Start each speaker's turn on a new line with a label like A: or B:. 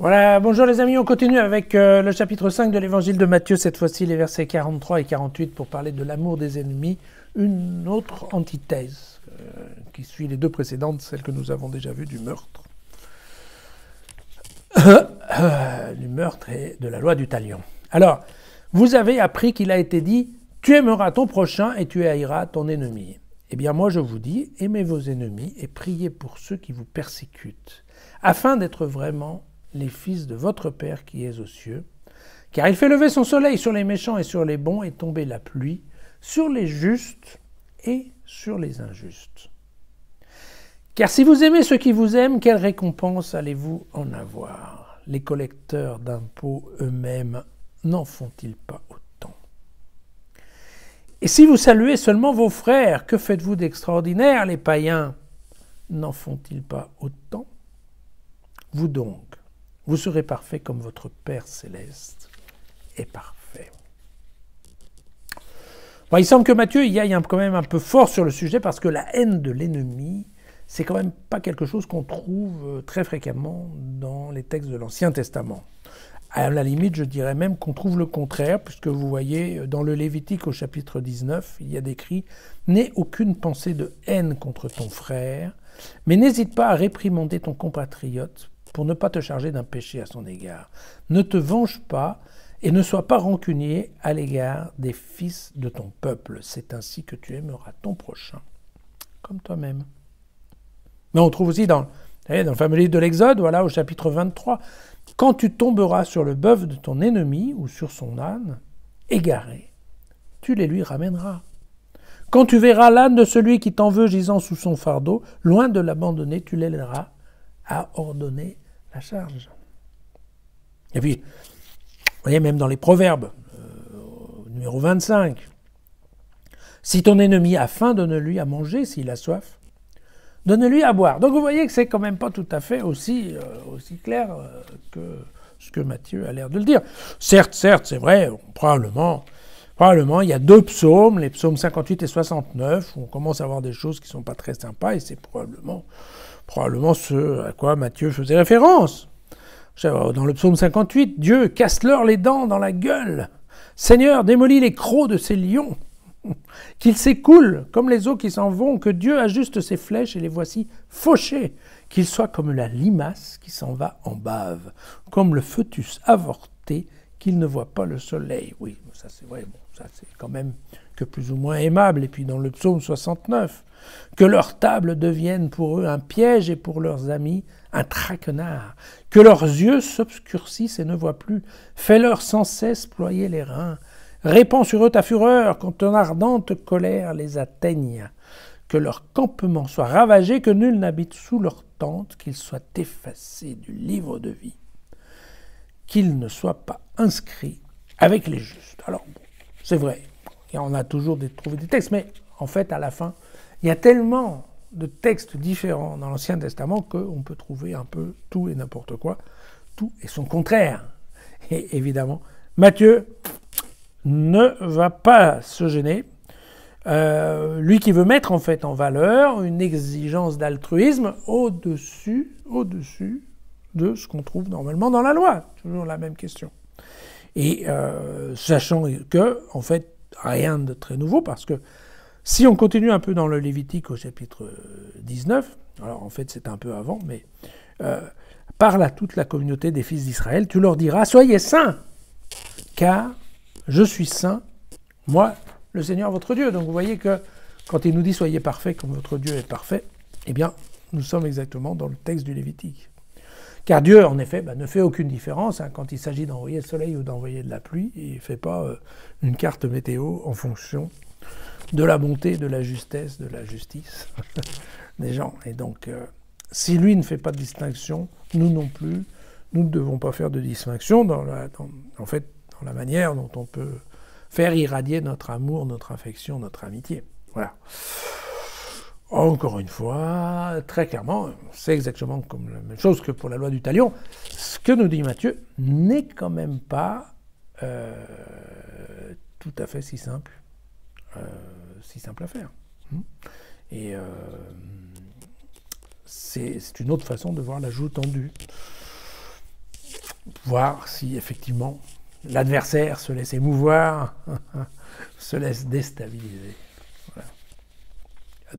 A: Voilà, bonjour les amis, on continue avec le chapitre 5 de l'évangile de Matthieu, cette fois-ci les versets 43 et 48 pour parler de l'amour des ennemis, une autre antithèse qui suit les deux précédentes, celles que nous avons déjà vues du meurtre. Du meurtre et de la loi du talion. Alors, vous avez appris qu'il a été dit « Tu aimeras ton prochain et tu haïras ton ennemi ». Eh bien moi je vous dis, aimez vos ennemis et priez pour ceux qui vous persécutent, afin d'être vraiment les fils de votre Père qui est aux cieux, car il fait lever son soleil sur les méchants et sur les bons et tomber la pluie sur les justes et sur les injustes. Car si vous aimez ceux qui vous aiment, quelle récompense allez-vous en avoir? Les collecteurs d'impôts eux-mêmes n'en font-ils pas autant? Et si vous saluez seulement vos frères, que faites-vous d'extraordinaire? Les païens n'en font-ils pas autant? Vous donc, vous serez parfaits comme votre Père céleste est parfait. Bon, il semble que Matthieu y aille quand même un peu fort sur le sujet parce que la haine de l'ennemi, c'est quand même pas quelque chose qu'on trouve très fréquemment dans les textes de l'Ancien Testament. À la limite, je dirais même qu'on trouve le contraire, puisque vous voyez, dans le Lévitique au chapitre 19, il y a décrit « N'aie aucune pensée de haine contre ton frère, mais n'hésite pas à réprimander ton compatriote pour ne pas te charger d'un péché à son égard. Ne te venge pas et ne sois pas rancunier à l'égard des fils de ton peuple. C'est ainsi que tu aimeras ton prochain, comme toi-même. » Mais on trouve aussi dans le fameux livre de l'Exode, voilà, au chapitre 23, « Quand tu tomberas sur le bœuf de ton ennemi ou sur son âne, égaré, tu les lui ramèneras. Quand tu verras l'âne de celui qui t'en veut gisant sous son fardeau, loin de l'abandonner, tu l'aideras à ordonner la charge. » Et puis, vous voyez, même dans les Proverbes, numéro 25, « Si ton ennemi a faim, donne-lui à manger, s'il a soif, donne-lui à boire. » Donc vous voyez que c'est quand même pas tout à fait aussi clair que ce que Matthieu a l'air de le dire. Certes, c'est vrai, probablement, il y a deux psaumes, les psaumes 58 et 69, où on commence à voir des choses qui sont pas très sympas, et c'est probablement ce à quoi Matthieu faisait référence. Dans le psaume 58, « Dieu, casse-leur les dents dans la gueule. Seigneur, démolis les crocs de ces lions. Qu'ils s'écoulent comme les eaux qui s'en vont, que Dieu ajuste ses flèches et les voici fauchées. Qu'ils soient comme la limace qui s'en va en bave, comme le fœtus avorté qu'il ne voit pas le soleil. » Oui, ça c'est vrai, bon, ça c'est quand même que plus ou moins aimable. Et puis dans le psaume 69, « Que leur table devienne pour eux un piège et pour leurs amis un traquenard. Que leurs yeux s'obscurcissent et ne voient plus. Fais-leur sans cesse ployer les reins. Répands sur eux ta fureur, quand ton ardente colère les atteigne. Que leur campement soit ravagé, que nul n'habite sous leur tente, qu'ils soient effacés du livre de vie, qu'ils ne soient pas inscrits avec les justes. » Alors, bon, c'est vrai, on a toujours trouvé des textes, mais en fait, à la fin, il y a tellement de textes différents dans l'Ancien Testament qu'on peut trouver un peu tout et n'importe quoi, tout et son contraire. Et évidemment, Matthieu ne va pas se gêner. Lui qui veut mettre en fait en valeur une exigence d'altruisme au-dessus de ce qu'on trouve normalement dans la loi. Toujours la même question. Et sachant que, en fait, rien de très nouveau, parce que si on continue un peu dans le Lévitique au chapitre 19, alors en fait c'est un peu avant, mais parle à toute la communauté des fils d'Israël, tu leur diras, soyez saints, car je suis saint, moi, le Seigneur votre Dieu. Donc vous voyez que quand il nous dit soyez parfaits comme votre Dieu est parfait, eh bien nous sommes exactement dans le texte du Lévitique. Car Dieu, en effet, ne fait aucune différence quand il s'agit d'envoyer le soleil ou d'envoyer de la pluie. Il ne fait pas une carte météo en fonction de la bonté, de la justesse, de la justice des gens. Et donc, si lui ne fait pas de distinction, nous non plus, nous ne devons pas faire de distinction dans la manière dont on peut faire irradier notre amour, notre affection, notre amitié. Voilà. Encore une fois, très clairement, c'est exactement comme la même chose que pour la loi du talion. Ce que nous dit Matthieu n'est quand même pas tout à fait si simple à faire. Et c'est une autre façon de voir la joue tendue. voir si effectivement l'adversaire se laisse émouvoir, se laisse déstabiliser.